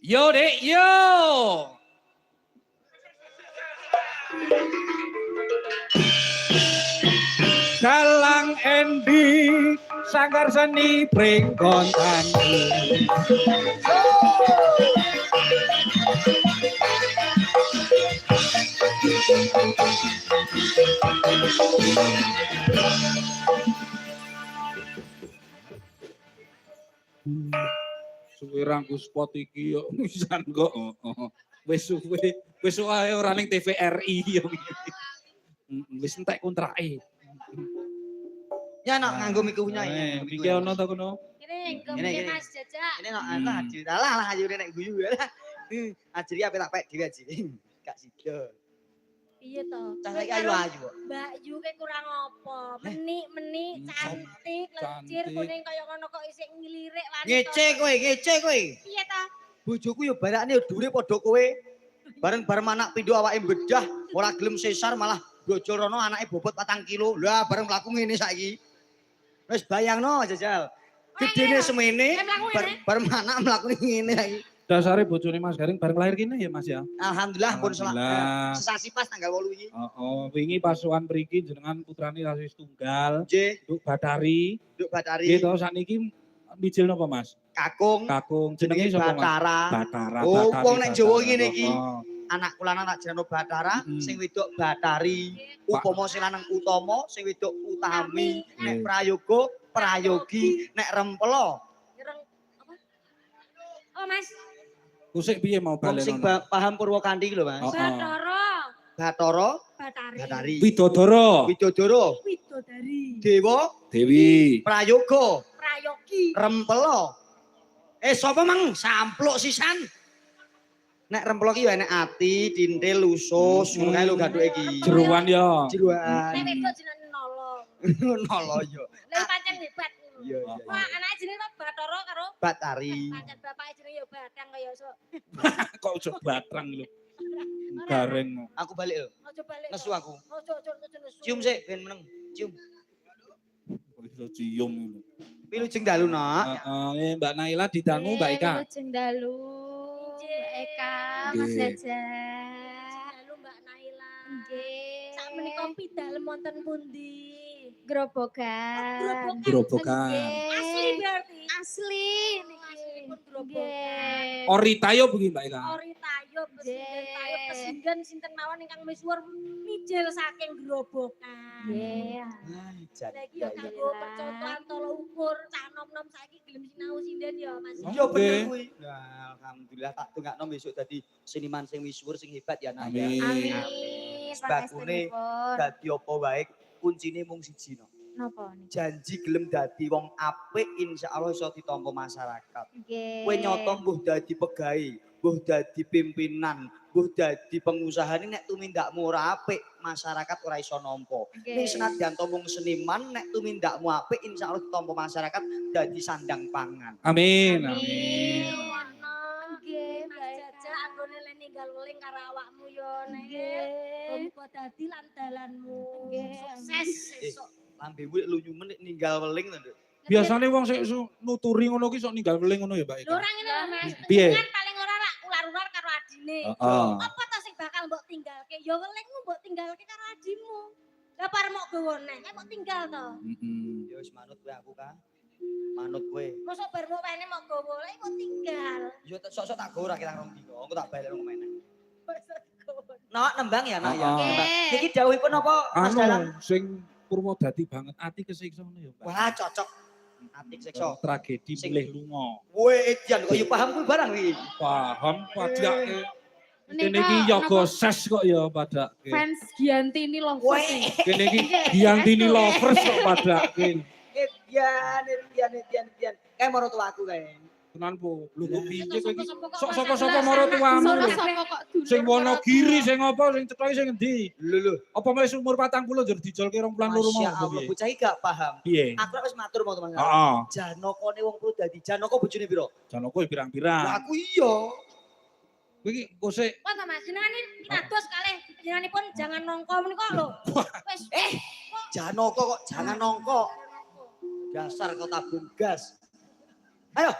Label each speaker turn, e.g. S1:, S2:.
S1: Yo dek, yo. Dalang Endi, sanggar seni pringgon tani. Suwe rangku spot iki yo wisan kok. Wis suwe ae ora ning TVRI yo. Wis entek kontrake.
S2: Ya nak nganggo mikunya ya.
S1: Iki ono ta kono?
S3: Ini Mas Jajak.
S2: Ini nak aku hadir. Alah hadir nek guyu ya. Hajiri ape tak pek dhewe hajiri. Gak sida.
S3: Piye to?
S2: Cah saiki ayu-ayu kok.
S3: Mbak Yu ke kurang apa? Menik cantik, lecir kuning kaya ngono kok isih ngilirik wanita.
S2: Ngece kowe.
S3: Piye to?
S2: Bojoku yo barakne yo dure padha kowe. Bareng-bareng anak pindho awake bedah, ora gelem sesar malah bojo rono anake bobot 4 kilo. Lah bareng mlaku ngene saiki. Wis bayangno jajal. Gedene semene bareng anak mlaku ngene saiki.
S1: Dasare bojone Mas Garing bareng lahir kene ya Mas ya.
S2: Alhamdulillah pun sesasi pas tanggal 8 iki.
S1: Wingi pasukan mriki jenengan putrane rasis tunggal.
S2: Nggih.
S1: Nduk Batari. Nggih to sakniki mijil napa Mas?
S2: Kakung.
S1: Jenenge sapa Mas?
S2: Batara. Oh, wong nek Jawa ngene iki. Anak kula tak jenenge Batara, sing wedok Batari. Upama sing lanang Utama, sing wedok Utami. Nek Prayoga, Prayogi, nek Rempelo.
S3: Oh Mas.
S1: Kusik piye mau balen
S2: sing paham Purwakanthi lho Mas. Bathara, Batari. Widodoro.
S3: Widodari.
S1: Dewi.
S2: Prayoga.
S3: Prayogi.
S2: Rempelo. Sapa mang sampluk sisan? Nek rempelo ki yo enek ati, dintil, usus, ngono kae lho gathuke iki.
S1: Jeruan ya.
S2: Jeruan.
S3: Nek wedok jenenge Nolo.
S2: Nolo yo.
S3: Lah pancen hebat.
S2: Iya.
S3: Wah, anake jenenge Bathara karo
S2: Batari.
S3: pancen bapake jenenge yo Batang kaya sok.
S1: Kok ojo batrang lho. Gareng.
S2: Aku balik lho.
S3: Ojo balik.
S2: Nesu aku.
S3: Ojo nesu.
S2: Cium sik ben meneng. Cium.
S1: Iso cium lho.
S2: Wilujeng dalu, Nak.
S1: Heeh, Mbak Naila didangu Mbak Eka.
S4: Wilujeng dalu. Mbak Eka, Mas Jajak.
S3: Halo Mbak Naila.
S4: Nggih.
S3: Sak menika pidalem wonten pundi?
S4: Grobogan.
S1: Grobogan.
S3: Asli berarti.
S4: Asli
S3: Asli pun
S4: niki.
S3: grobogan.
S1: Ori tayo begini Mbak Eka.
S3: Ori tayo pesinggan sinten mawon ingkang misuwur mijil saking grobogan.
S4: Nggih.
S3: Lagi yo kanggo percontohan tolok ukur cah nom-nom saiki gelem sinau sinden ya Mas.
S2: Iya bener kuwi. Nah, alhamdulillah tak tungakno besok dadi seniman sing misuwur sing hebat ya, Nak.
S1: Amin.
S4: Amin.
S2: Sebagune dadi apa wae kuncine mung siji no.
S4: Napa niki?
S2: Janji gelem dadi wong apik insyaallah iso ditampa masyarakat.
S4: Nggih.
S2: Kowe nyoto mbuh dadi pegawe, mbuh dadi pimpinan, mbuh dadi pengusaha ini nek tumindakmu ora apik, masyarakat ora iso nampa. Ning senadyan to mung seniman nek tumindakmu apik insyaallah ditampa masyarakat dadi sandang pangan.
S1: Amin.
S4: Amin.
S3: Nggih, Mas Jajak anggone le ninggal weling karo awakmu yo nek. Muga dadi lan dalanmu. Sukses sesuk.
S2: Lambemu lek lunyumen nek ninggal weling to, Nduk.
S1: Biasane wong sik nuturi ngono ki sok ninggal weling ngono ya Mbak Eka.
S3: Lho ora ngene lho Mas.
S1: Piye?
S3: Kan paling ora rak ular-ular karo adine.
S1: Heeh.
S3: Apa to sing bakal mbok tinggalke? Ya welingmu mbok tinggalke karo adimu. Lah pareng mok gowo neh, mbok tinggal to.
S1: Heeh.
S2: Ya wis manut kowe aku ka. Manut kowe.
S3: Mosok bar mok wene mok gowo, lah mbok tinggal.
S2: Ya sok-sok tak gowo ra kirang rong dino, engko tak balik rong meneh.
S3: Mosok gowo.
S2: Nak nembang ya, Nak ya.
S1: Heeh.
S2: Nembang. Iki dawuhipun apa Mas Dalang?
S1: Sing Purwodadi banget ati kesiksa ngono ya Mbak.
S2: Wah, cocok. Atik sekso.
S1: Tragedi milih lunga.
S2: Weh, Edian kok ya paham kuwi barang iki.
S1: Paham padake. Kene
S4: Menika
S1: iki yoga
S4: napa?
S1: ses kok ya padake.
S4: Fans Giantini loh.
S2: Weh.
S1: Kene iki Giantini lovers kok padake.
S2: Edian. Kayak moro tuaku kae.
S1: Tenan po. Lho kok piye kowe iki?
S3: Sapa-sapa kok
S1: Sok
S3: masak
S1: sapa-sapa
S3: masak.
S1: maro tuamu.
S4: Sapa kok dulur.
S1: Sing Wonogiri sing apa sing cethoke sing endi?
S2: Lho.
S1: Apa wis umur 40 njur dijolke 22 mau
S2: Masya Allah, bocah iki gak paham.
S1: piye?
S2: Aku wis matur mau teman.
S1: Heeh.
S2: Janokone wong Purwodadi. Janoko bojone piro?
S1: Janoko pirang-pirang.
S2: Lah aku iya.
S1: Kowe iki kose
S3: Kok to Mas, jenengan kita dos kalih jenenganipun jangan nongko menika lho. Wis
S2: Janoko kok jangan nongko. Dasar kau tabung gas. Ayo,